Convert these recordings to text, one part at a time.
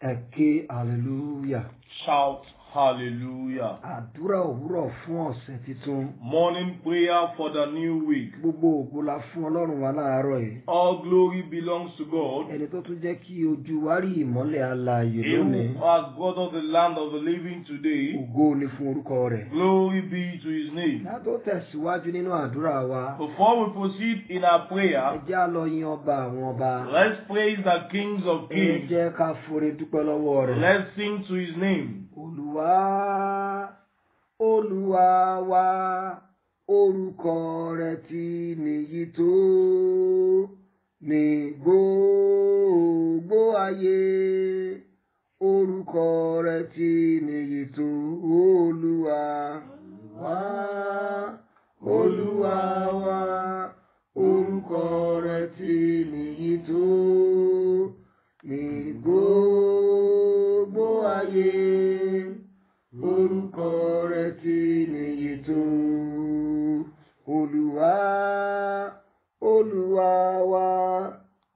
Eke hallelujah. Shout hallelujah. Àdúrà òwúrọ̀ fún ọ̀sẹ̀ titun. Morning prayer for the new week. Gbogbo ògo la fún Ọlọ́run wa láàárọ̀ yìí. All glory belongs to God. Ẹni tó tún jẹ́ kí ojú wa rí ìmọ́lẹ̀ alààyè He lónìí. who has God of the land of the living today. Ògo ni fún orúkọ rẹ̀. Glory be to his name. Ká tó tẹ̀síwájú nínú àdúrà wa. Before we proceed in our Ẹ prayer, jẹ́ á lọ yin ọba àwọn ọba. let's praise the kings of Ẹ kings. jẹ́ ká forí dúpẹ́ lọ́wọ́ rẹ̀. Let's sing to his name. Olúwa, Olúwa wa, orúkọ rẹ̀ ti níyì tó ní gbogbo ayé. Orúkọ rẹ̀ ti níyì tó Olúwa wa, Olúwa wa, orúkọ rẹ̀ ti níyì tó ní gbogbo ayé. Orúkọ rẹ̀ ti níyì tó Olúwa, Olúwa wa,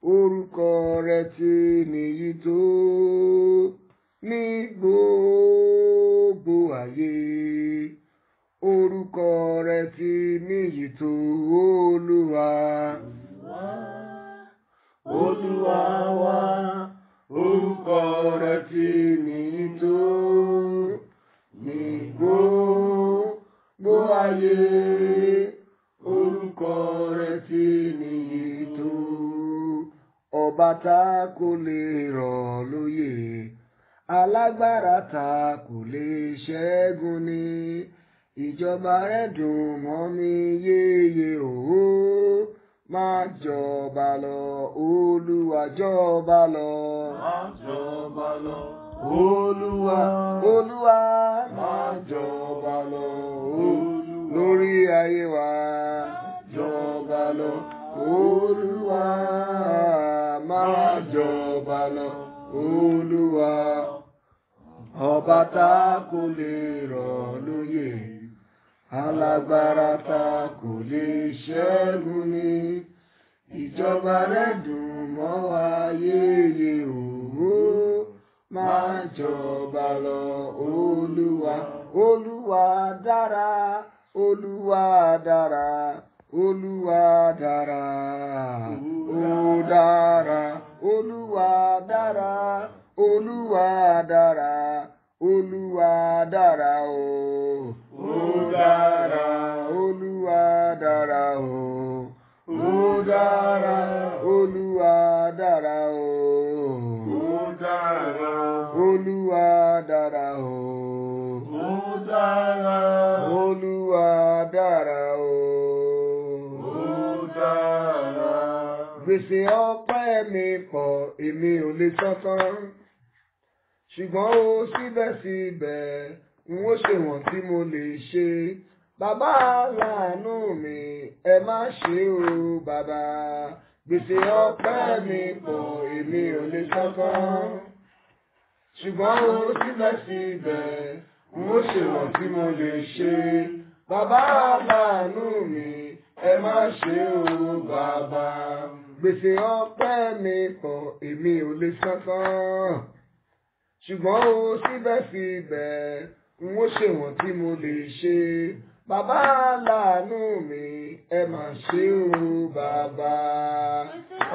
orúkọ rẹ̀ ti níyì tó ní gbogbo ayé. Orúkọ rẹ̀ ti níyì tó Olúwa, Olúwa wa, orúkọ rẹ̀ ti níyì tó ní gbogbo ayé. Orúkọ rẹ̀ ti níyì tó. Ọba tá kò lè rọ̀ lóyè, alágbára tá kò lè ṣẹ́gun ni. Ìjọba rẹ̀ dùn mọ́ mi yéye òó. Máa jọba lọ, Olúwa jọba lọ. Máa jọba lọ. Olúwa, Olúwa, máa jọba lọ. Lórí ayé wa, jọba lọ. Olúwa, máa jọba lọ. Olúwa, ọba tá kò lè rọ̀ lóyè, alágbára tá kò lè ṣẹ́gun ni. Ìjọba rẹ̀ dùn mọ́ wa yéye òwò. Máa jọba lọ, Olúwa. Olúwa dára, Olúwa dára, Olúwa dára. Ó dára, Olúwa dára, Olúwa dára, Olúwa dára o. Ó dára, Olúwa dára o. Ó dára, Olúwa dára o. Ó dára. Olúwa dára o. Ó dára. Olúwa dára o. Ó dára. Gbèsè ọpẹ́ mi pọ̀, èmi ò lè san tán. Ṣùgbọ́n ó síbẹ̀síbẹ̀, n ó ṣe wọ̀n tí mo lè ṣe. Bàbá aláàánú mi, ẹ má ṣe o bàbá. Gbèsè ọpẹ́ mi pọ̀, èmi ò lè san tán. Ṣùgbọ́n ó síbẹ̀síbẹ̀, n ó ṣe wọ̀n tí mo lè ṣe. Bàbá aláàánú mi, ẹ má ṣe o bàbá. Gbèsè ọpẹ́ mi pọ̀, èmi ò lè san tán. Ṣùgbọ́n ó síbẹ̀síbẹ̀, n ó ṣe wọ̀n tí mo lè ṣe. Bàbá aláàánú mi, ẹ má ṣe o bàbá.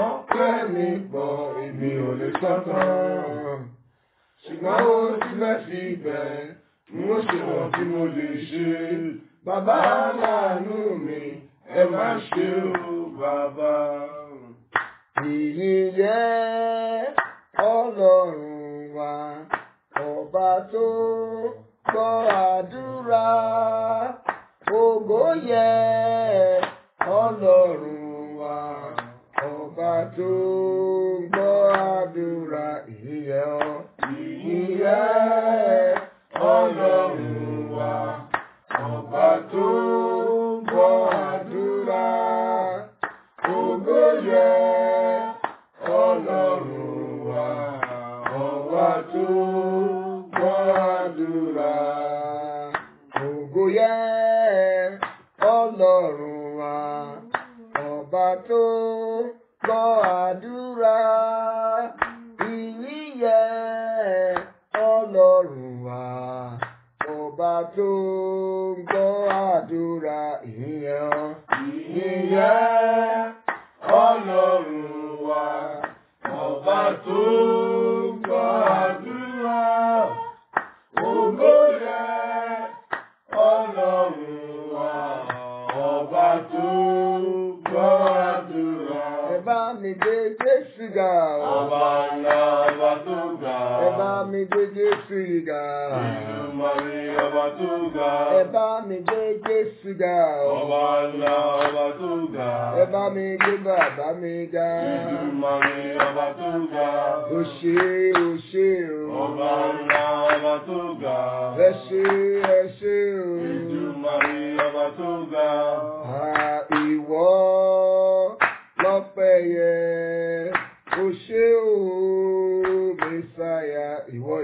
Ọpẹ́ mi pọ̀, èmi ò lè san tán. Ṣùgbọ́n ó síbẹ̀síbẹ̀, n ó ṣe wọ̀n tí mo lè ṣe. Bàbá aláàánú mi, ẹ má ṣe o bàbá. Ìyìn yẹ Ọlọ́run wa, ọba tó gbọ́ àdúrà. Ògo yẹ Ọlọ́run wa, ọba tó gbọ́ àdúrà. Ìyìn yẹ ọ́. Ìyìn yẹ Ọlọ́run wa, ọba tó gbọ́ àdúrà. Ògo yẹ Ọlọ́run wa, ọba tó gbọ́ àdúrà. Ògo yẹ Ọlọ́run wa, ọba tó gbọ́ àdúrà. Ìyìn yẹ tó ń gbọ́ àdúrà ìyẹn. Ìyẹn Ọlọ́run wa, ọba tó ń gbọ́ àdúrà. Ògo yẹ Ọlọ́run wa, ọba tó ń gbọ́ àdúrà. Ẹ bá mi gbé Jésù ga. Ọba ńlá, ọba tó ga. Ẹ bá mi gbé Jésù ga. Ìdùmarè ọba tó ga. Ẹ bá mi gbé Jésù ga. Ọba ńlá, ọba tó ga. Ẹ bá mi gbé bàbá mi ga. Ìdùmarè ọba tó ga. Ó ṣé o. Ọba ńlá, ọba tó ga. Ẹ ṣé o. Ìdùmarè ọba tó ga. Ìwọ lọ́pẹ́ yẹ. Ó ṣé o, Mèsáyà. Ìwọ.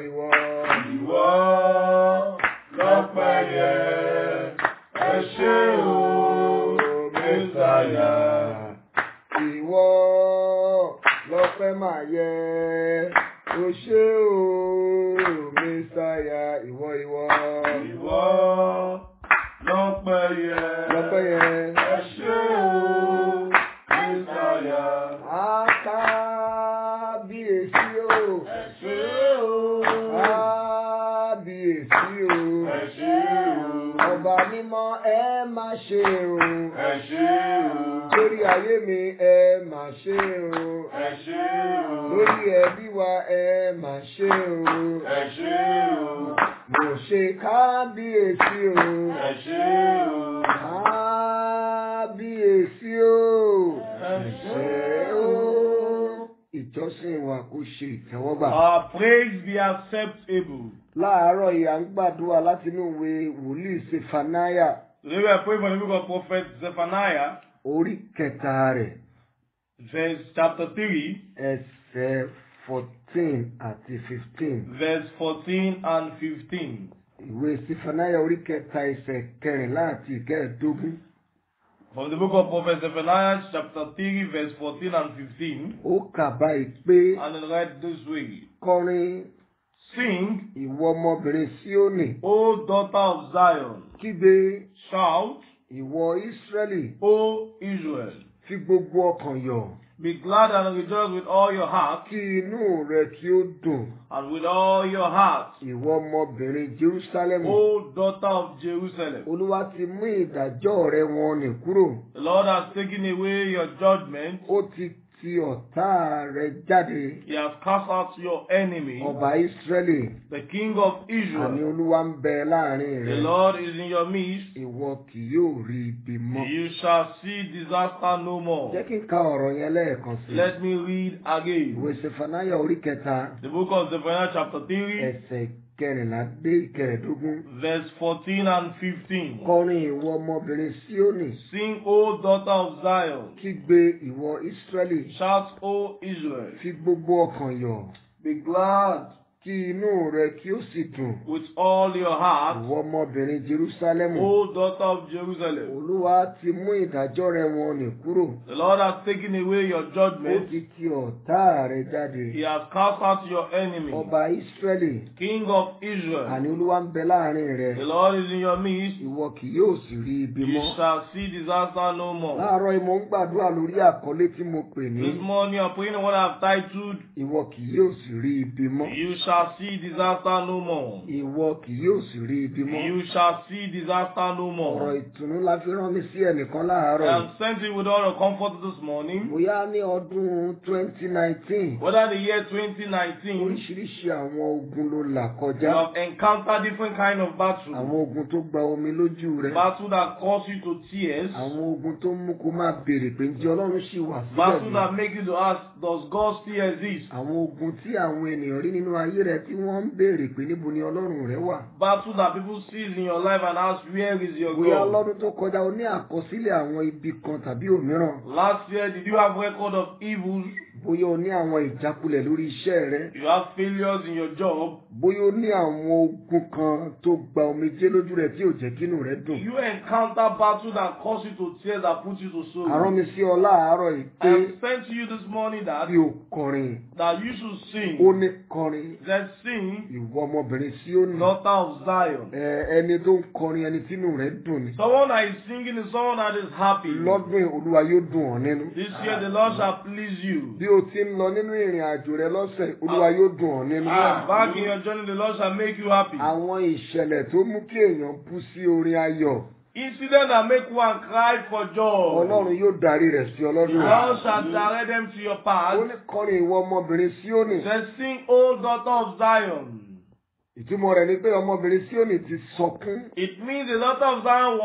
Ìwọ lọ́pẹ́ yẹ. Ẹ ṣé o, Mèsáyà. Ìwọ lọ́pẹ́ máa yẹ. Ó ṣé o, Mèsáyà. Ìwọ. Ìwọ lọ́pẹ́ yẹ. Ẹ ṣé o, Mèsáyà. Kábíyèsí o. Ẹ ṣé o. Kábíyèsí o. Ẹ ṣé o. Ọba mímọ́ ẹ má ṣe o. Ẹ ṣé o. Lórí ayé mi ẹ má ṣe o. Ẹ ṣé o. Lórí ẹbí wa ẹ má ṣe o. Ẹ ṣé o. Mo ṣe kábíyèsí o. Ẹ ṣé o. Kábíyèsí o. Ẹ ṣé o. Ìjọsìn wa kò ṣe ìtẹ́wọ́gbà. Our praise be acceptable. Láàárọ̀ yìí à ń gbàdúrà láti inú ìwé wòlíì Sefanaya. Today we are praying for the book of Prophet Zephaniah, Orí kẹta rẹ̀. verse chapter 3, Ẹsẹ̀ 14 àti 15. verse 14 and 15. Ìwé Sefanaya orí kẹta ẹsẹ̀ 14 àti 15. From the book of Prophet Zephaniah, chapter 3, verse 14 and 15. Ó kà báyìí pé And it read this way. kọrin Sing, ìwọ ọmọbìnrin Síónì. O daughter of Zion. Kígbe Shout, ìwọ Ísírẹ́lì. O Israel. Fi gbogbo ọkàn yọ̀. Be glad and rejoice with all your heart, Kí inú rẹ kí ó dùn. and with all your heart, Ìwọ ọmọbìnrin Jerúsálẹ́mù. O daughter of Jerusalem. Olúwa ti mú ìdájọ́ rẹ wọn nì kúrò. The Lord has taken away your judgment. Ó ti ti ọ̀tá rẹ jáde. He has cast out your enemy, Ọba Ísírẹ́lì. the King of Àní Israel. Olúwa ń bẹ láàrin The rẹ. Lord is in your midst. Ìwọ kì yóò rí ibi mọ́. You shall see disaster no Jẹ́ more. kí n ka ọ̀rọ̀ yẹn lẹ́ẹ̀kan sí. Let me read again. Ìwé Sefanaya orí kẹta The book of Zephaniah chapter 3, ẹsẹ̀ kẹrìnlá dé ìkẹrìndógún. verse 14 and 15. Kọrin ìwọ ọmọbìnrin Síónì. Sing, O daughter of Zion. Kígbe ìwọ Ísírẹ́lì. Shout, O Israel. Fi gbogbo ọkàn yọ̀. Be glad Kí inú rẹ kí ó sì dùn. with all your heart, Ìwọ ọmọbìnrin Jerúsálẹ́mù. O daughter of Jerusalem. Olúwa ti mú ìdájọ́ rẹ wọn nì kúrò. The Lord has taken away your Ó judgment. ti ti ọ̀tá rẹ jáde. He has cast out your enemy, Ọba Ísírẹ́lì. King of Israel. Àní Olúwa ń bẹ láàrin rẹ. The Lord is in your midst. Ìwọ kì yóò sì rí ibi You mọ́. shall see disaster no more. Láàárọ̀ yìí mo ń gbàdúrà lórí àkọlé tí mo pè ní. This morning I'm praying what I've titled, Ìwọ kì yóò sì rí ibi mọ́. You shall see disaster no more. Ìwọ kì yóò sì rí ibi mọ́. You shall see disaster no Ọ̀rọ̀ more. ìtùnú la fi rán mi sí ẹnìkan láàárọ̀ I yìí. am sent you with all the comfort this morning. Bóyá ní ọdún 2019, Whether the year 2019, oríṣiríṣi àwọn ogun ló là you kọjá. have encountered different kind of battle. Àwọn ogun tó gba omi lójú rẹ. Battle that cause you to tears. Àwọn ogun tó mú kó máa béèrè pé ǹjẹ́ Ọlọ́run ṣì wà síbẹ̀ Battle bí? that make you to ask, does God still exist? Àwọn ogun tí àwọn ènìyàn rí nínú ayé rẹ tí wọ́n ń béèrè pé níbo ni Ọlọ́run rẹ wà. Battle that people see in your life and ask, where is your Bóyá God? lọ́dún tó kọjá o ní àkọsílẹ̀ àwọn ibi kan tàbí òmíràn. Last year, did you have record of evils? Bóyá o ní àwọn ìjákulẹ̀ lórí iṣẹ́ rẹ. You have failures in your job. Bóyá o ní àwọn ogun kan tó gba omijé lójú rẹ tí ò jẹ́ kínú rẹ dùn. You encounter battle that cause you to tears, that put you to sorrow. Àrán mi sí ọ láàárọ̀ yìí I pé have sent to you this morning that kí o kọrin. you should sing. Ó ní kọrin. That sing, Ìwọ ọmọbìnrin Síónì. daughter of Zion. Ẹni tó ń kọrin ẹni tínú rẹ dùn ni. Someone that is singing is someone that is happy. Lọ́dún yìí Olúwa yóò dùn ọ́ nínú. This year the Lord shall please you. Bí o ti ń lọ nínú ìrìn àjò rẹ lọ́sẹ̀, Olúwa yóò dùn ọ́ nínú. Back in your journey, the Lord shall make you happy. Àwọn ìṣẹ̀lẹ̀ tó mú kí èèyàn bú sí orin ayọ̀. Incident that make one cry for joy. Ọlọ́run yóò darí rẹ̀ sí The ọlọ́dún. Lord shall direct them to your Ó path. ní kọrin ìwọ ọmọbìnrin Síónì. Then sing, O daughter of Zion. Ìtumọ̀ rẹ̀ ni pé ọmọbìnrin Síónì ti sọkún. It means the daughter of Zion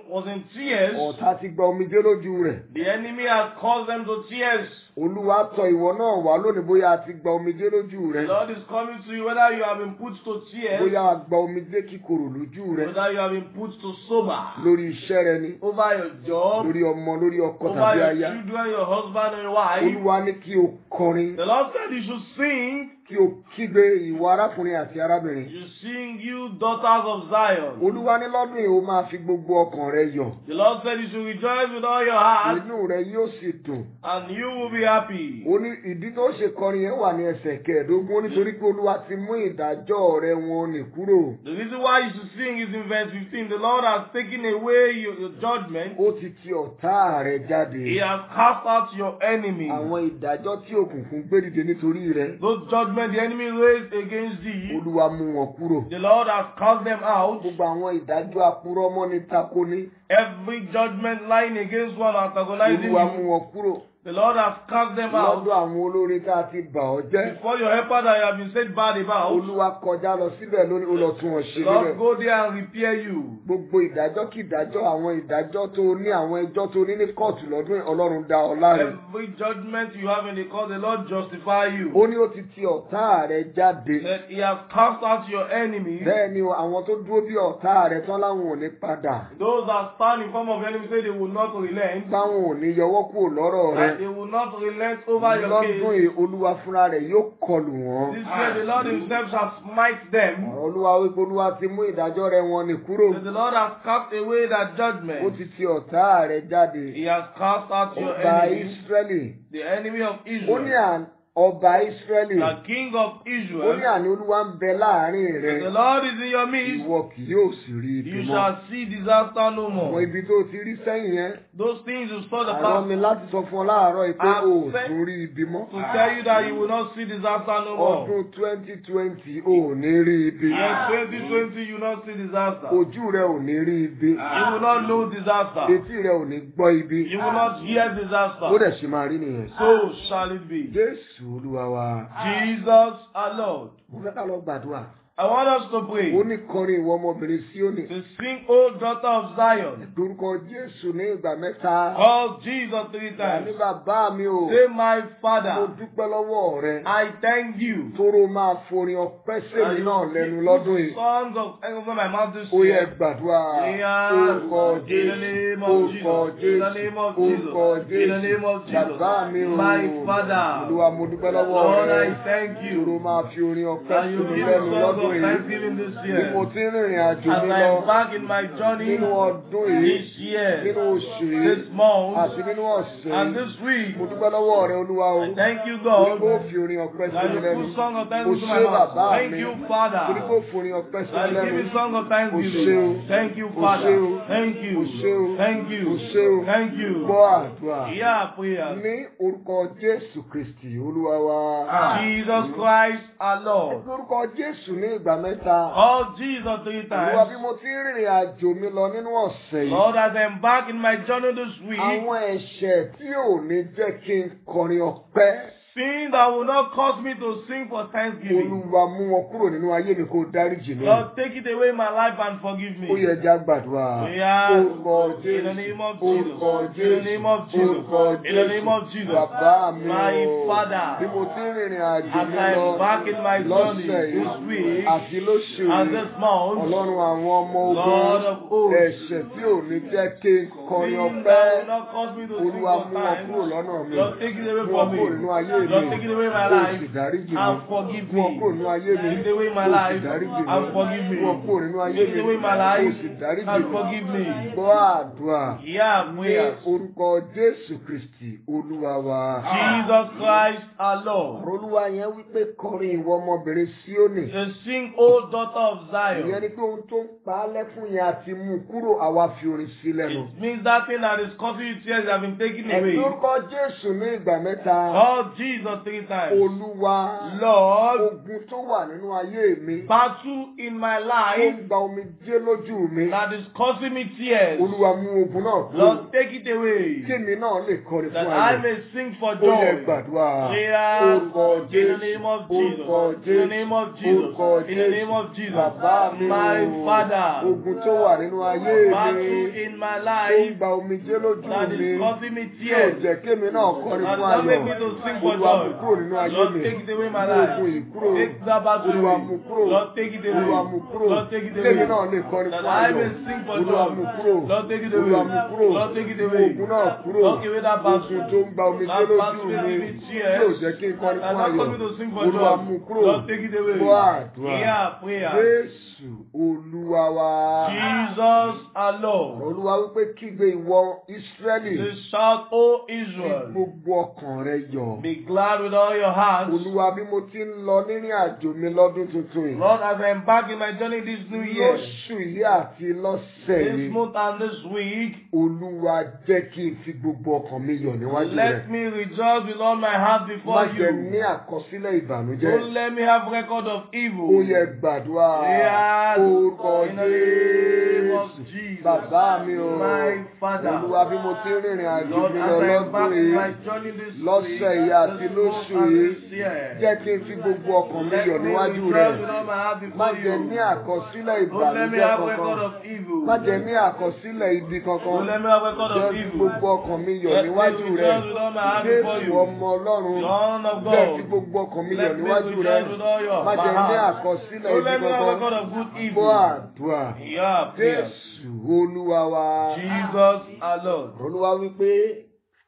was in tears. Ọ̀tá ti gba omijé lójú rẹ̀. The enemy has caused them to tears. Olúwa tọ̀ ìwọ náà wá lónìí bóyá a ti gba omijé lójú The rẹ̀. Lord is coming to you whether you have been put to tears, Bóyá a gba omijé kíkorò lójú rẹ̀. whether you have been put to sober, Lórí iṣẹ́ rẹ ni. over your job, Lórí ọmọ, lórí ọkọ over tàbí your aya. children, your husband and your wife. Olúwa ní kí o kọrin. The Lord said you should sing. Kí o kígbe ìwọ arákùnrin àti arábìnrin. You sing, you daughters of Zion. Olúwa ní lọ́dún yìí o máa fi gbogbo ọkàn rẹ yọ̀. The Lord said you should rejoice with all your heart, Inú rẹ yóò sì dùn. and you will be happy. Ó ní ìdí tó ṣe kọrin yẹn wà ní ẹsẹ̀ kẹẹ̀ẹ́dógún nítorí pé Olúwa ti mú ìdájọ́ rẹ wọn nì kúrò. The reason why you should sing is in verse 15. The Lord has taken away your judgment. Ó ti ti ọ̀tá rẹ jáde. He has cast out your enemy. Àwọn ìdájọ́ tí òkùnkùn gbé dìde nítorí rẹ. Those judgments the enemy raised against thee, Olúwa mú wọn kúrò. the Lord has cast them out. Gbogbo àwọn ìdájọ́ apurọ́mọ́ni takoni. Every judgment lying against one, antagonizing Olúwa mú you, wọn kúrò. the Lord has cast them out. Lọ́dọ̀ àwọn olórin tá a ti bà ọ́ jẹ́. Before your helper that you have been said bad about, Olúwa kọjá lọ síbẹ̀ lónìí ó lọ tún wọn ṣe the Lord níbẹ̀. go there and repair you. Gbogbo ìdájọ́ kí ìdájọ́ àwọn ìdájọ́ tó ní àwọn ẹjọ́ tó ní ní kóòtù lọ́dún yìí, Ọlọ́run dá ọ láre. Every judgment you have in the court, the Lord justify you. Ó ní ó ti ti ọ̀tá rẹ jáde. That he has cast out your enemy. Bẹ́ẹ̀ ni àwọn tó dúró bí ọ̀tá rẹ tán láwọn ò ní padà. Those that stand in front of your enemy say they will not relent. Táwọn ò ní yọwọ́ kúrò lọ́rọ̀ rẹ. And they will not relent over your Lọ́dún case. yìí Olúwa fúnra rẹ̀ yóò kọlù wọ́n. This year the Lord himself shall smite them. Ọ̀rọ̀ Olúwa wípé Olúwa ti mú ìdájọ́ rẹ wọn nì kúrò. That the Lord has cast away that Ó judgment. ti ti ọ̀tá rẹ jáde. He has cast out your Ọba enemy, Ísírẹ́lì. the enemy of Ó ní Israel, ọba Ísírẹ́lì. the king of Ó ní Israel. àní Olúwa ń bẹ láàrin The rẹ. Lord is in your midst. Ìwọ kì yóò sì rí ibi You mọ́. shall see disaster no Àwọn more. ibi tó ti rí sẹ́yìn yẹn. Those things you saw the Àrọ́ mi past láti sọ fún ọ láàárọ̀ yìí pé I've o ò said- tún rí ibi mọ́. to tell you that you will not see disaster no more. Ọdún 2020 o ò ní rí ibi. In 2020 you will not see disaster. Ojú rẹ ò ní rí ibi. You will not know disaster. Etí rẹ ò ní gbọ́ ibi. You will not hear Ó disaster. dẹ̀ ṣe máa rí nìyẹn. So shall it be. Jésù Olúwa wa. Jesus our Lord. Mo fẹ́ ká lọ gbàdúrà. I want us to pray. Ó ní kọrin ìwọ ọmọbìnrin Síónì. To sing, O daughter of Zion. Lórúkọ Jésù ní ìgbà mẹ́ta. Call Jesus 3 Ní times. bàbá mi o. Say, my Mo Father, dúpẹ́ lọ́wọ́ rẹ. I thank you. Tóró máa forin ọpẹ́ sèmi náà lẹ́nu lọ́dún yìí. Songs of over my mouth this Ó yẹ year. gbàdúrà. Yeah. Orúkọ In the Jésù. name of Orúkọ Jesus. In the Jésù. name of Jesus. Orúkọ In the name of Jésù. Jesus. Bàbá mi o. My Father. Olúwa mo dúpẹ́ lọ́wọ́ Lord, rẹ. I thank Tóró you. máa fi orin ọpẹ́ And you sèmi give lẹ́nu songs lọ́dún of yìí. thanksgiving this Bí mo year. ti ń rìnrìn àjò As mi I lọ am back in my journey nínú ọdún yìí, this year, nínú oṣù this yìí, month, àti nínú ọ̀sẹ̀ and yìí. this week, Mo dúpẹ́ lọ́wọ́ rẹ Olúwa o. I thank you, Torí God, kó fi orin ọpẹ́ that sèmi you lẹ́nu. put song of O thanksgiving to ṣé my mouth. bàbá Thank mi. you, Torí Father. kó fi orin ọpẹ́ I sèmi give lẹ́nu. you song of O ṣé o. thanksgiving. Thank you, O ṣé Father. o. Thank O you. ṣé o. Thank O you. ṣé o. Thank you. Gbọ́ àdúrà. Yeah, prayer. Ní orúkọ Jésù Kristì Olúwa wa. Jesus Christ our Lord. Lórúkọ Jésù ní ìgbà mẹ́ta. Call Jesus 3 Olúwa bí times. mo ti ń rìnrìn àjò mi lọ nínú ọ̀sẹ̀ yìí. Lord, as I embark in my journey this week, Àwọn ẹ̀ṣẹ̀ tí ò ní jẹ́ kí n kọrin ọpẹ́. sin that will not cause me to sing for thanksgiving. Olúwa mú wọn kúrò nínú ayé mi kó dáríjì mi. Lord, take it away in my life and forgive me. Ó yẹ já gbàdúrà. Yeah. Orúkọ In the Jésù. name of Jesus. Orúkọ In the Jésù. name of Jesus. Orúkọ In the name of Jésù. Jesus. Bàbá mi My o. Father. Bí mo ti ń rìnrìn àjò As mi I lọ embark in my journey lọ́sẹ̀ this yìí week, àti lóṣù and yìí. this month, Ọlọ́run àwọn ọmọ Lord of ogun. hosts, Ẹ̀ṣẹ̀ tí ò ní jẹ́ kí n kọrin sin ọpẹ́. that will not cause me to sing Olúwa for mú wọn kúrò time, lọ́nà mi. Lord, take it away Mú wọn from kúrò nínú me. ayé mi. Lord, take it away my Kó o life sì dáríjì mi. and forgive Mú ọ me. kúrò nínú ayé mi. Take it away my Kó o sì life dáríjì mi. and forgive me. Mú ọ kúrò nínú ayé Take mi. it away my Kó o life sì dáríjì and mi. forgive me. Gbọ́ àdúrà Hear ní prayers. orúkọ Jésù Kristì Olúwa wa. Jesus Christ our Lord. Olúwa yẹn wípé kọrin ìwọ ọmọbìnrin Síónì. The sing, O daughter of Ìyẹn Zion. ni pé ohun tó ń pa á lẹ́kún yẹn àti mú kúrò àwa fi orin sí lẹ́nu. It means that thing that is causing you tears have been taken Ẹ̀mí away. orúkọ Jésù ní ìgbà mẹ́ta. Call Jesus 3 times. Olúwa Lord, ogun tó wà nínú ayé mi. battle in my Ó life ń gba omijé lójú mi. that is causing me tears. Olúwa mú ogun náà kúrò. Lord, take it away. Kémi náà lè kọrin That fún I ayọ̀. may sing for Ó yẹ joy. gbàdúrà. Prayers Orúkọ in the Jésù. name of Jesus. Orúkọ In the Jésù. name of Jesus. Orúkọ In the name Jésù. of Jesus. Bàbá mi My o. Father. Ogun tó wà nínú ayé Battle mi. in my Ó ń life gba omijé lójú that mi. is causing me Yóò tears. jẹ́ kémi náà kọrin And fún that make ayọ̀. me to sing for Olúwa mú joy. kúrò nínú ayé Lord, mi. take it away my Mú life. ogun yìí kúrò. Take that battle Olúwa away. mú kúrò. Lord, take it away. Olúwa mú kúrò. Lord, take it away. Kémi náà lè kọrin That fún I ayọ̀. may sing for Olúwa joy. mú kúrò. Lord, take it Olúwa away. mú kúrò. Lord, take it Mú away. ogun náà kúrò. Lord, give me that battle. Ogun tó ń gba omijé That lójú battle will mi. give me tears. Yóò jẹ́ kí n kọrin And fún that ayọ̀. cause me to sing for Olúwa joy. mú kúrò. Lord, take it away. Gbọ́ àdúrà. Hear prayer. Jésù Olúwa wa. Jesus our Lord. Olúwa wípé kígbe ìwọ Ísírẹ́lì. Say, shout, O Kí Israel. gbogbo ọkàn rẹ yọ̀. Be glad with all your hearts. Olúwa bí mo ti ń lọ nírìn àjò mi lọ́dún tuntun yìí. Lord, as I embark in my journey this new year, Lóṣù yìí àti lọ́sẹ̀ this yìí. month and this week, Olúwa jẹ́ kí n fi gbogbo ọkàn mi yọ̀ níwájú rẹ̀. let me rejoice with all my heart Má before jẹ́ ní you. àkọsílẹ̀ ìbànújẹ́. Don't let me have record of Ó evil. yẹ gbàdúrà. Yes, Orúkọ in the name of Jésù. Jesus. Bàbá mi o. My Father. Olúwa bí mo ti ń rìnrìn àjò Lord, mi as lọ I lọ́dún embark in my yìí. journey this Lọ́sẹ̀ week, yìí àti this lóṣù month and yìí. this year, Jẹ́ kí n fi gbogbo ọkàn mi let yọ̀ me níwájú rejoice rẹ̀. with all my heart Má before jẹ́ ní you. àkọsílẹ̀ Don't let me ìbànújẹ́ have record kankan. of evil. Má jẹ́ ní àkọsílẹ̀ ibi kankan. Don't let me have record Jẹ́ of kí evil. gbogbo ọkàn mi yọ̀ Let me níwájú rẹ̀. rejoice with all my heart before Jésù you. ọmọ Ọlọ́run. Son of Jẹ́ kí God. gbogbo ọkàn mi yọ̀ Let me níwájú rẹ̀. rejoice with all your Má my jẹ́ ní heart. àkọsílẹ̀ Don't ibi let me have kankan. record of good Gbọ́ evil. àdúrà. Yeah, prayers. Jésù Olúwa wa. Jesus our Lord. Olúwa wípé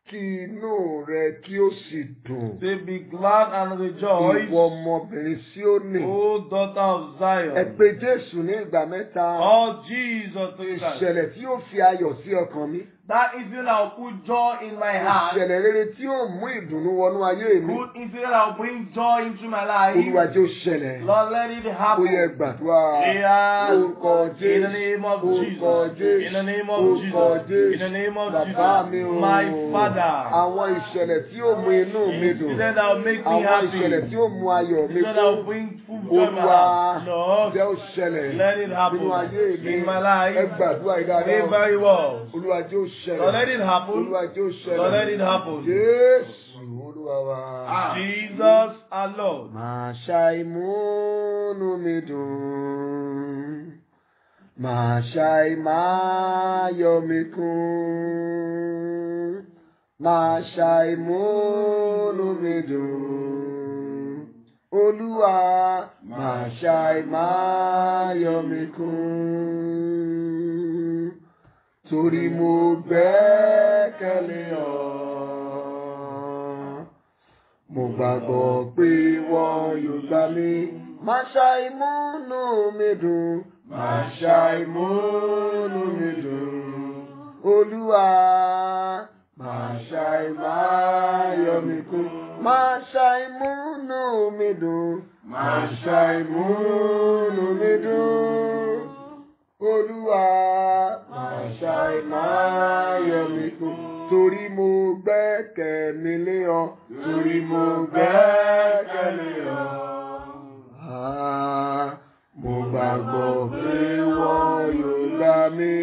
kí inú rẹ kí ó sì dùn. Say, be glad and rejoice, Ìwọ ọmọbìnrin Síónì. O daughter of Ẹ Zion. pé Jésù ní ìgbà mẹ́ta. Oh Jesus, three times. Ìṣẹ̀lẹ̀ tí yóò fi ayọ̀ sí ọkàn mi. That incident that will put joy in my heart. Ìṣẹ̀lẹ̀ rere tí yóò mú ìdùnnú wọnú ayé mi. Good incident that will bring joy into my life. Olúwa jẹ́ ó ṣẹlẹ̀. Lord, let it Ó happen. yẹ gbàdúrà. Prayers. Orúkọ In the Jésù. name of Orúkọ Jesus. Jésù. In the name of Orúkọ Jesus. In the Jésù. name of Bàbá mi Jesus. o. My Father. Àwọn ìṣẹ̀lẹ̀ tí yóò mú inú mi dùn. Incident that will make me Àwọn happy. ìṣẹ̀lẹ̀ tí yóò mú ayọ̀ mi Incident that will kún. bring full joy in my Olúwa heart. Lord, jẹ́ ó ṣẹlẹ̀ let it happen nínú ayé mi. in my life. Ẹ gbàdúrà Pray ìdáná. very well. Olúwa jẹ́ ó Lord, ṣẹlẹ̀. let it happen. Olúwa jẹ́ ó Lord, let ṣẹlẹ̀. it happen. Jésù Olúwa wa. Jesus our Lord. Máa ṣàìmúnú mi dùn. Máa ṣàìmáyọ̀ mi kún. Máa ṣàìmúnú mi dùn. Olúwa máa ṣàìmáyọ̀ mi kún. Torí mo gbẹ́kẹ̀lé ọ. Mo gbàgbọ́ pé wọ́n yóò gbà mí. Máa ṣàìmúnú mi dùn. Máa ṣàìmúnú mi dùn. Olúwa máa ṣàìmáyọ̀ mi kún. Máa ṣàìmúnú mi dùn. Máa ṣàìmúnú mi dùn. Olúwa máa ṣàìmáyọ̀ mi kún. Torí mo gbẹ́kẹ̀ mi lé ọ. Torí mo gbẹ́kẹ̀lé ọ. Mo gbàgbọ́ pé wọ́n yóò gbà mí.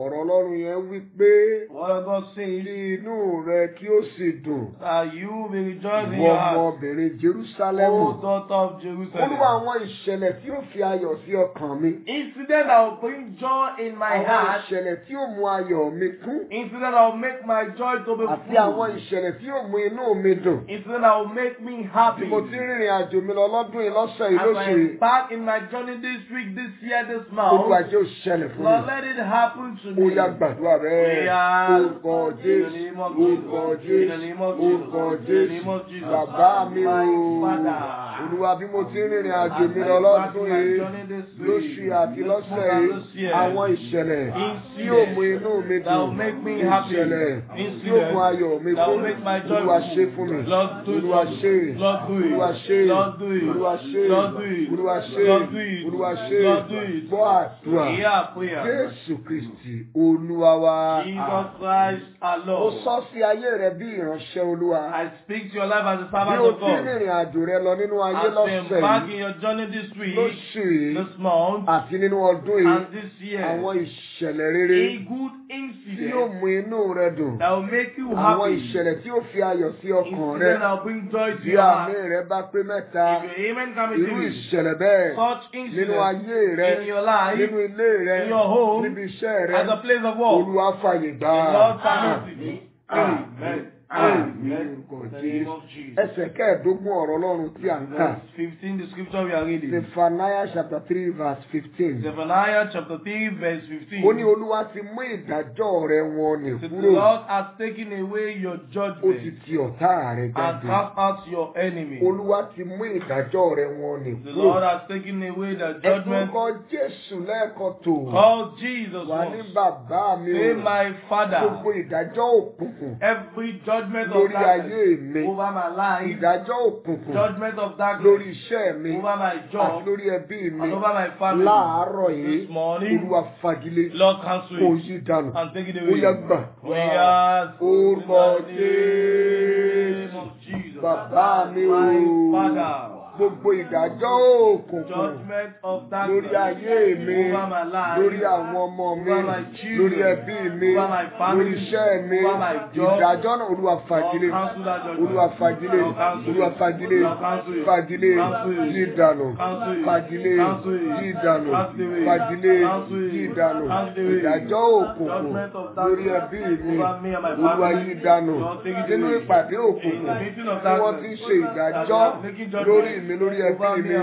Ọ̀rọ̀ Ọlọ́run yẹn wí pé What God says, kí inú rẹ kí ó sì dùn. that you may rejoice in Ìwọ your heart. ọmọbìnrin Jerúsálẹ́mù. O daughter of Olúwa Jerusalem. àwọn ìṣẹ̀lẹ̀ tí ó fi ayọ̀ sí ọkàn mi. Incident that will bring joy in my Àwọn heart. ìṣẹ̀lẹ̀ tí ó mú ayọ̀ mi kún. Incident that will make my joy to be Àti àwọn full. ìṣẹ̀lẹ̀ tí ó mú inú mi dùn. Incident that will make me Bí happy. mo ti rìnrìn àjò mi lọ lọ́dún yìí lọ́sẹ̀ yìí As lóṣù I yìí. embark in my journey this week, this year, this Olúwa month, jẹ́ ó ṣẹlẹ̀ fún Lord, mi. let it happen to Ó me. yá gbàdúrà rẹ̀. Prayers. Orúkọ In the Jésù. name of Orúkọ orúkọ In the name of Jesus. orúkọ In the name of Jesus. bàbá mi My o Father. Olúwa bí mo ti ń rìnrìn àjò As mi I lọ pass lọ́dún my yìí journey this lóṣù week, àti this lọ́sẹ̀ month and yìí this year, àwọn ìṣẹ̀lẹ̀ tí yóò mú inú mi that will dùn make me happy. ìṣẹ̀lẹ̀ tí Incident yóò mú ayọ̀ mi that kún will make my joy Olúwa full. ṣe fún mi Lord, do it Olúwa for me. ṣe Lord, do it. Olúwa ṣe Lord, do it. Olúwa ṣe Lord, do it. Olúwa ṣe Lord, do it. Olúwa ṣe Lord, do it. gbọ́ àdúrà Hear prayer. Jésù Kristi Olúwa wa. Jesus Christ our Mo Lord. sọ sí ayé rẹ bí ìránṣẹ́ Olúwa. I speak to your life as a Bí servant o of ti God. rìnrìn àjò rẹ lọ nínú ayé As you lọ́sẹ̀ embark yìí, in your journey this week, lóṣù yìí, this month, àti nínú ọdún yìí, and this year, àwọn ìṣẹ̀lẹ̀ rere a good tí yóò incident mú inú rẹ dùn. that will make you Àwọn happy. ìṣẹ̀lẹ̀ tí yóò fi ayọ̀ sí ọkàn rẹ. Incident that will bring joy to Bí your àmì heart. rẹ bá pé mẹ́ta, If your amen can be irú given, ìṣẹ̀lẹ̀ bẹ́ẹ̀ such nínú incident ayé rẹ, in your life, nínú ilé rẹ, in your home, níbi iṣẹ́ rẹ, as a place of work, Olúwa fàyè gbà. the Lord permits it. Amen. Amen. In the name of Jesus. Ẹsẹ̀ kẹ́ẹ̀dógún ọ̀rọ̀ Ọlọ́run tí a ń kà. Verse 15, the scripture we are reading. Zephaniah chapter 3 verse 15. Zephaniah chapter 3, verse 15. Ó ní Olúwa ti mú ìdájọ́ rẹ wọn nì The kúrò. Lord has taken away your Ó ti judgment ti ọ̀tá rẹ and jáde. cast out your enemy. Olúwa ti mú ìdájọ́ rẹ wọn nì The kúrò. Lord has taken away the judgment. Ẹ̀dùnkọ Jésù lẹ́ẹ̀kan tó. Call Jesus Wà ní once. bàbá mi Say, o. my Father, Gbogbo ìdájọ́ òkùnkùn every judgment of lórí ayé darkness mi. over my life, Ìdájọ́ òkùnkùn judgment of lórí darkness iṣẹ́ mi. over my Àti job, lórí ẹbí mi. and over my family. Láàárọ̀ yìí, This morning, Olúwa fagilé. Lord, cancel Kò it yí dànù. and take it Ó away. yá gbà. Prayers Orúkọ in the name Jésù. of Jesus. Bàbá mi My o. Father, Gbogbo ìdájọ́ òkùnkùn judgment of lórí darkness ayé mi, over my life, lórí àwọn ọmọ mi, over my children, lórí ẹbí mi, over my family, lórí iṣẹ́ mi, over my job. ìdájọ́ náà Olúwa fagilé, Lord, cancel that judgment. Olúwa fagilé, Lord, cancel it. Olúwa fagilé, Lord, cancel it. fagilé, Cancel it. yí dànù, Cancel it. fagilé, Cancel it. yí dànù, Cancel it. fagilé, Cancel it. yí dànù, Cancel it. ìdájọ́ òkùnkùn Judgment of lórí darkness ẹbí mi, over me and my Olúwa family. yí dànù, Lord, take it nínú away. ìpàdé In òkùnkùn the meeting of tí wọ́n ti ń darkness, ṣe ìdájọ́ lórí mi, lórí ẹbí mi,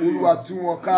Olúwa tú wọn ká,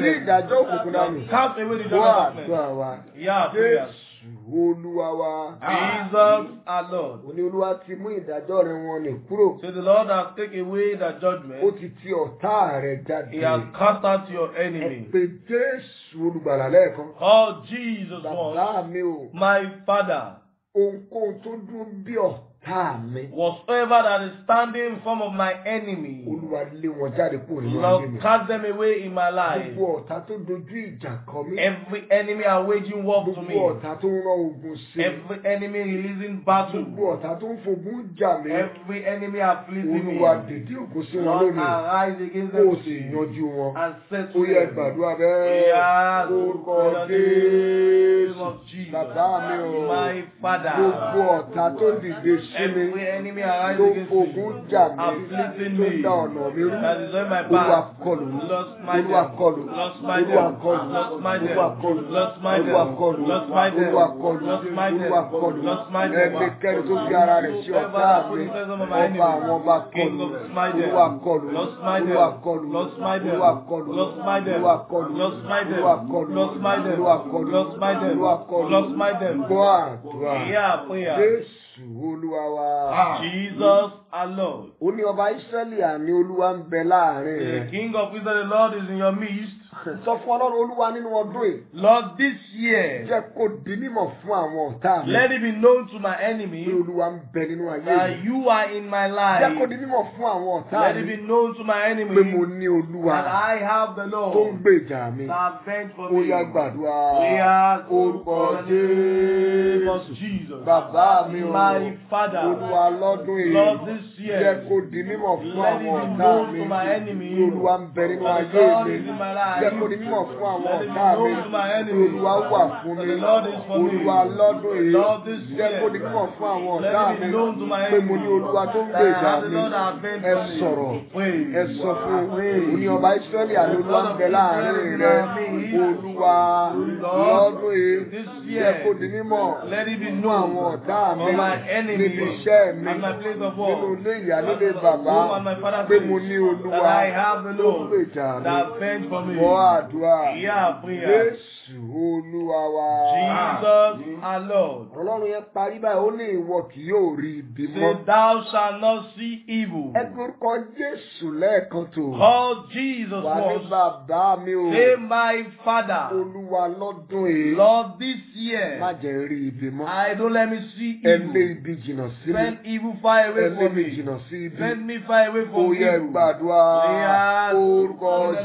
ní ìdájọ́ òkùnkùn dànù. cast away the Gbọ́ judgment of darkness. àdúrà wa. Yeah, prayers. Jésù Olúwa wa. Jesus our Lord. Ó ní Olúwa ti mú ìdájọ́ rẹ̀ wọn nì kúrò. So the Lord has taken away the Ó judgment. ti ti ọ̀tá rẹ̀ jáde. He has cast out your Ẹ enemy. pé Jésù olùgbàlà lẹ́ẹ̀kan. Call Jesus Bàbá once. mi o. My Father, Ohunkóhun tó dúró bí ọ̀tá mi. whatsoever that is standing in form of my enemy, Olúwa lé wọn jáde kúrò nínú ayé Lord, mi. cast them away in my life. Gbogbo ọ̀tá tó dojú ìjà kọ mí. Every enemy are waging war to Gbogbo me. ọ̀tá tó ń rán ogun sí mi. Every enemy releasing battle. Gbogbo ọ̀tá tó ń fogun jà mí. Every enemy afflicting me. Olúwa dìde ògo sí wọn Lord, lónìí. arise against Kó o them sì today yanjú wọn. and Ó settle yẹ them. gbàdúrà bẹ́ẹ̀. Yes, Orúkọ in the name Jésù. of Jesus. Bàbá mi o. My Father, Gbogbo ọ̀tá tó dìde sí mi. every enemy arise Tó against fogun me, jà mí. afflicting Tó me, dá ọ̀nà mi rú. that is on my Olúwa path. kọlù. Lost my Olúwa them. kọlù. Lost my Olúwa them. kọlù. Lost my them. Olúwa kọlù. Lost my them. Olúwa kọlù. Lost my them. Olúwa kọlù. Lost my them. Olúwa kọlù. Lost my them. Ẹnikẹ́ni tó fi ara rẹ̀ sí ọ̀tá mi. Ọba àwọn ọba King kọlù. of my them. Olúwa kọlù. Lost my them. Olúwa kọlù. Lost my them. Olúwa kọlù. Lost my them. Olúwa kọlù. Lost my them. Olúwa kọlù. Lost my them. Olúwa kọlù. Lost my them. Olúwa kọlù. Lost my them. Gbọ́ àdúrà. Yeah, prayer. Jésù Olúwa wa. Jesus our Lord. Ó ní ọba Ísírẹ́lì àní Olúwa ń bẹ láàrin The rẹ̀. King of Israel, the Lord is in your midst. Sọ fún Ọlọ́run Olúwa nínú ọdún yìí. Lord, this year, Jẹ́ kó di mímọ̀ fún àwọn ọ̀tá mi. let it be known to my Pé enemy Olúwa ń bẹ nínú ayé that mi. you are in my Jẹ́ kó life. di mímọ̀ fún àwọn ọ̀tá Let it mi. be known to my enemy Pé mo ní Olúwa that I have the tó ń Lord gbèjà mi. that vent for Ó me. yá gbàdúrà. We ask Orúkọ in the name of Jésù. Jesus. Bàbá mi o. My Father, Olúwa lọ́dún yìí. Lord, this Jẹ́ year, kó di mímọ̀ fún let it àwọn be ọ̀tá known mi. to my enemy Pé Olúwa ń bẹ nínú that the ayé Lord mi. is in my Jẹ́ kó di life. mímọ̀ fún àwọn Let it be ọ̀tá mi. known to my Pé enemy Olúwa wà fún that mi. the Lord is for me. Olúwa lọ́dún yìí. Lord, this Jẹ́ kó di year, mímọ̀ fún àwọn let ọ̀tá it be mi. known to my Pé mo ní enemy Olúwa tó ń that I gbèjà have the mi. Lord that vent Ẹ for me. sọ̀rọ̀. Pray. Ẹ sọ fún un. Ó ní ọba Ísírẹ́lì àní Olúwa ń bẹ láàrin rẹ̀. Olúwa lọ́dún yìí. This Jẹ́ kó year, di mímọ̀ let it be fún known àwọn ọ̀tá mi. for my enemy Níbi iṣẹ́ mi. at my place of Nínú work, ilé ìyá nílé bàbá home and my father's pé house, mo ní that Olúwa I have the tó Lord gbèjà mi. that fends for me. Gbọ́ àdúrà. Yeah, prayer. Jésù Olúwa wa. Jesus our Lord. Ọlọ́run yẹn parí báyìí, ó ní ìwọ kì yóò rí ibi mọ́. Say, thou shalt not see evil. Ẹ orúkọ Jésù lẹ́ẹ̀kan tó. Call Jesus Wà ní once. bàbá mi o. Say, my Father, Olúwa lọ́dún èyí. Lord, this year, Má jẹ́ rí ibi mọ́. I don't let me see Ẹ lé evil. ibi jìnnà sí mi. Send evil far Ẹ away lé from mi me. jìnnà sí ibi. Send me far away Ó from yẹ evil. gbàdúrà. Yes. Orúkọ In the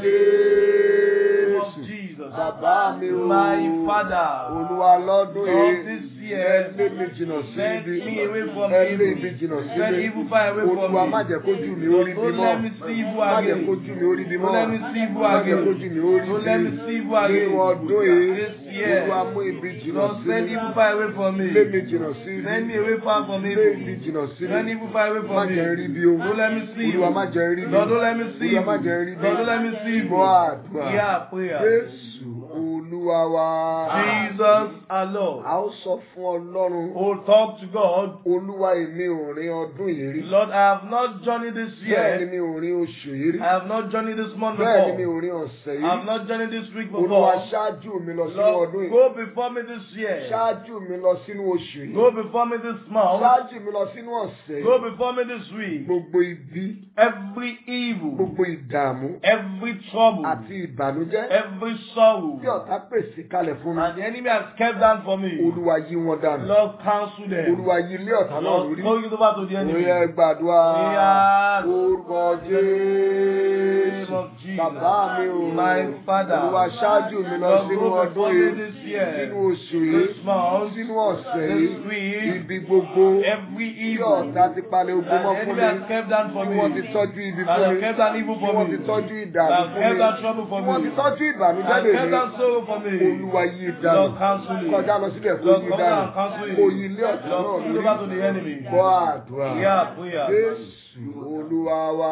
name of Jésù. Jesus. Bàbá mi o. My Father, Olúwa lọ́dún Lord, yìí. this Ẹ year, lé mi jìnnà sí send ibi. me away from Ẹ lé ibi evil. jìnnà sí Send mi. evil far away from Olúwa má me. jẹ́ kójú mi ó rí Don't bímọ. let me see evil Má jẹ́ again. kójú mi ó rí bímọ. Don't let me see evil Má jẹ́ again. kójú mi ó rí Don't let me bí. see evil again. Nínú ọdún yìí, This year, Olúwa mú ibi jìnnà Lord, sí send mi. evil far away from me. Lé mi jìnnà sí ibi. Send me away far from Lé evil. ibi jìnnà sí Send mi. evil far away Má from me. jẹ́ rí bí o. Don't let me see Olúwa evil. má jẹ́ rí bí. Lord, don't let me see Olúwa má evil. jẹ́ rí bí. Lord, don't let me see evil. Gbọ́ àdúrà. Yeah, prayer. Jésù Olúwa wa. Jesus our Lord. A ó sọ fún Ọlọ́run. Oh, talk to God. Olúwa èmi ò rin ọdún yìí rí. Lord, I have not journeyed this Bẹ́ẹ̀ ni year. mi ò rin oṣù yìí rí. I have not journeyed this month Bẹ́ẹ̀ ni mi before. ò rin ọ̀sẹ̀ I yìí have rí. not journeyed this week Olúwa before. ṣáájú mi lọ sínú Lord, ọdún yìí. go before me this year. Ṣáájú mi lọ sínú oṣù yìí. Go before me this month. Ṣáájú mi lọ sínú ọ̀sẹ̀ Go yìí. before me this week. Gbogbo ibi, Every evil, gbogbo ìdààmú every trouble, àti ìbànújẹ́ every sorrow, tí ọ̀tá pèsè kalẹ̀ fún mi. and the enemy has kept down for me. Olúwa yí wọn dànù. Lord, cancel them. Olúwa yí ilé ọ̀tá náà Lord, lórí. throw it over to the enemy. Oyè gbàdúrà. Yes. Orúkọ Jésù. Of Jesus. Bàbá mi o. My Father. Olúwa ṣáájú mi lọ Lord, sínú go ọdún before me yìí. this year. Sínú oṣù yìí. This month. Sínú ọ̀sẹ̀ This yìí. week. Ibi gbogbo. Every Tí evil ọ̀tá ti palẹ̀ ogun that mọ́ the fún enemy mi. has kept down for Tí me. wọ́n ti tọ́jú ibi That fún has mi. kept down evil Tí for wọ́n me. ti tọ́jú That ìdààmú has fún kept mi. down trouble for Tí me. wọ́n ti tọ́jú ìbànújẹ́ That has lè kept mi. down sorrow for me. Olúwa yí dànù. Lord, cancel it. Kọjá lọ síbẹ̀ kó Lord, yí come dànù. down and cancel it. Kó yí ilé ọ̀tá náà Lord, throw it lórí. over to the enemy. Gbọ́ àdúrà. Yeah, prayer. Jésù Olúwa wa.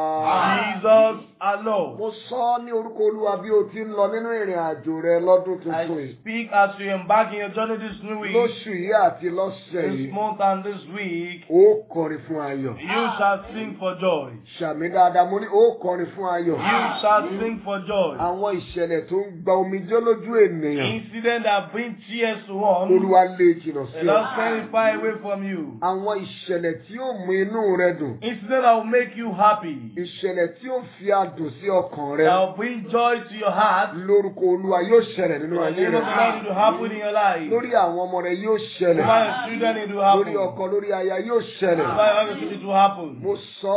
Jesus our Lord. Mo sọ ní orúkọ Olúwa bí o ti ń lọ nínú ìrìn àjò rẹ lọ́dún tuntun I yìí. speak as you embark in your journey this new week, Lóṣù yìí àti lọ́sẹ̀ this yìí, month and this week. ó kọrin fún ayọ̀. You shall sing for joy. Ṣàmì dáadáa, mo ní ó kọrin fún ayọ̀. You shall sing for joy. Àwọn ìṣẹ̀lẹ̀ tó ń gba omijé lójú ènìyàn. Incident that bring tears to one, Olúwa lé jìnnà the sí Lord ọ. send it far away from you. Àwọn ìṣẹ̀lẹ̀ tí yóò mú inú rẹ dùn. Incident that will make you happy, Ìṣẹ̀lẹ̀ tí yóò fi adùn sí ọkàn rẹ. that will bring joy to your heart. Lórúkọ Olúwa yóò ṣẹlẹ̀ nínú The ayé name of the rẹ. Lord it will happen in your life. Lórí àwọn ọmọ rẹ yóò ṣẹlẹ̀. Over your children it will Lórí happen. ọkọ lórí aya yóò ṣẹlẹ̀. Over your children it will happen. Mo sọ ọ́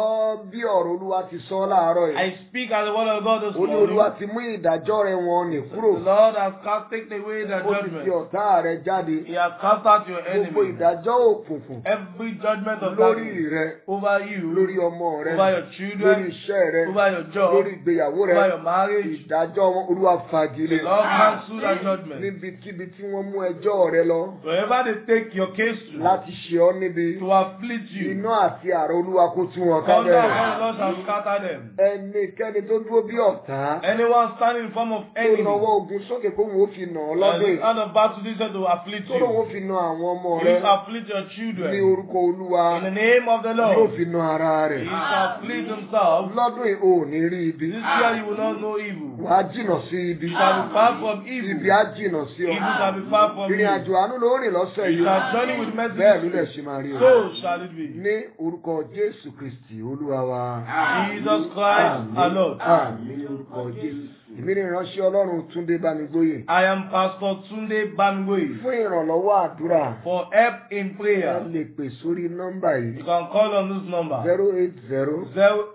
bí ọ̀rọ̀ Olúwa ti sọ ọ́ láàárọ̀ yìí. I speak as the word of God this Ó ní morning. Olúwa ti mú ìdájọ́ rẹ wọn nì The kúrò. Lord has taken away the Ó ti fi judgment. ọ̀tá rẹ jáde. He has cast out your Gbogbo enemy. ìdájọ́ òkùnkùn Every judgment of lórí darkness rẹ, over you, lórí ọmọ rẹ, over your lórí children, iṣẹ́ rẹ, over your job, lórí ìgbéyàwó rẹ, over your marriage. ìdájọ́ wọn Olúwa fagilé. The Lord cancel that judgment. Níbikíbi tí wọ́n mú ẹjọ́ rẹ lọ Wherever they take your case to láti ṣe ọ́ níbi, to afflict you, iná àti àrà Olúwa kó tú wọn thunder kábẹ̀. upon the Lord shall scatter them. Ẹnikẹ́ni tó dúró bí ọ̀tá Anyone standing in form of tó enemy, nawọ́ ogun sókè kó wọn ó fi nà ọ́ and lọ́dún the yìí. hand of battle this to afflict Tó lóun ó you. fi na àwọn ọmọ He rẹ shall afflict your ní children. orúkọ Olúwa In the name of the yóò Lord, fi na ara he rẹ̀. shall afflict himself. Lọ́dún yìí ò ní rí ibi. This year you will not know evil. Wàá jìnà sí ibi. You shall be far from Ibi evil. á jìnà sí ọ. Evil shall be far from Ìrìn you. àjò àánú ló rìn lọ́sẹ̀ You yìí. shall journey with mercy. Bẹ́ẹ̀ ló dẹ̀ ṣe máa rí o. So shall it be. Ní orúkọ Jésù Kristì Olúwa wa. Jesus Christ our Lord. Àmín ní orúkọ Jésù. Èmi ni ìránṣẹ́ Ọlọ́run Túndé Bámigbóyè. I am Pastor Tunde Bamigboye. Fún ìrànlọ́wọ́ àdúrà, For help in ẹ prayer, lè pè sórí nọ́mbà you yìí. can call on this number 080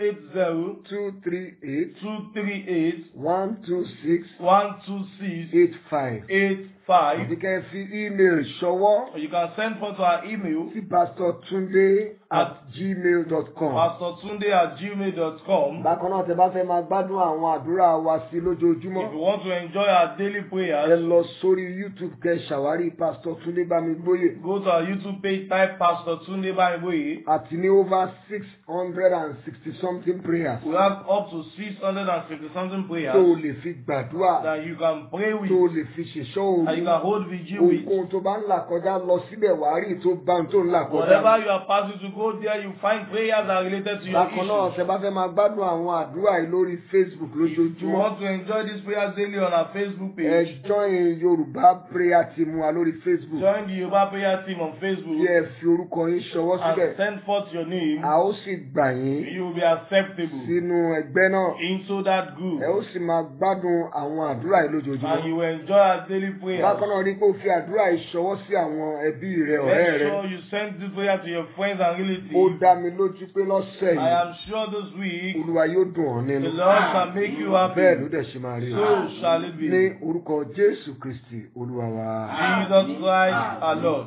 080 238 238 126 126 85. 85. Àbí kẹ́ ẹ fi ímeèlì ṣọwọ́ Or you can send for to our email sí pastortunde@gmail.com. pastortunde@gmail.com. Bákan náà, tẹ́ bá fẹ́ máa gbádùn àwọn àdúrà wa sí lójoojúmọ́, If you want to enjoy our daily ẹ prayers, lọ sórí YouTube kẹ́ ṣàwárí Pastor Túndé Bámigbóyè. go to our YouTube page, type Pastor Tunde Bamigboye. Àti ní over 660 something prayers We have up to 650 something tó o prayers lè fi gbàdúrà, that you can pray with, tó o lè fi ṣèṣọ́ òru, that that you can hold vigil with. Ohunkóhun tó bá ń là kọjá lọ síbẹ̀ wàá rí tó bá ń tó ń là kọjá. Whatever you are passing to go there, you find prayers that are related to your Bákan náà, issues. ṣe bá fẹ́ máa gbádùn àwọn àdúrà yìí lórí Facebook You lójoojúmọ́. want to enjoy these prayers daily on our Facebook Ẹ page. join Yorùbá prayer team wa lórí Facebook. Join the Yoruba prayer team on Facebook Kí ẹ fi orúkọ yín ṣọwọ́ síbẹ̀. and send forth your name. A ó sì gbà yín You will be acceptable sínú ẹgbẹ́ náà. into that group. Ẹ ó sì máa gbádùn àwọn àdúrà yìí And lójoojúmọ́. you will enjoy our daily prayers. Bákan náà rí pé o fi àdúrà yìí ṣọwọ́ sí àwọn ẹbí rẹ, ọ̀rẹ́ Make rẹ. sure you send this prayer to your friends and Ó relatives. dá mi lójú pé lọ́sẹ̀ I yìí am sure this week Olúwa yóò dùn ọ́ the nínú. Lord shall make you Bẹ́ẹ̀ ló happy. dẹ̀ ṣe máa rí o. So shall it be. Ní orúkọ Jésù Kristì Olúwa wa. Jesus Christ our Lord.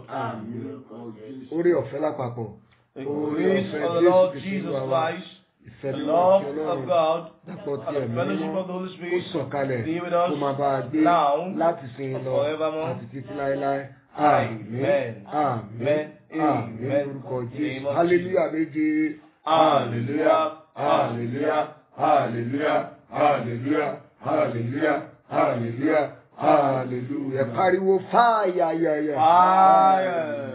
Orí ọ̀fẹ́ lápapọ̀. The grace of the Lord Jesus Christ, Ìfẹ́ the nínú love ti of Ọlọ́run. God, Dàpọ̀ tí and the ẹ̀mí fellowship mímọ́ of the Holy kó Spirit sọ̀kalẹ̀ be with kó us máa bá a gbé now láti sin and lọ forevermore. àti títí láéláé. Amen. Àmín. Amen. Lórúkọ In the Jésù. name of Hallelujah méje. Hallelujah. Hallelujah. Hallelujah. Hallelujah. Hallelujah. Hallelujah. Hallelujah. Pariwo fire. Fire.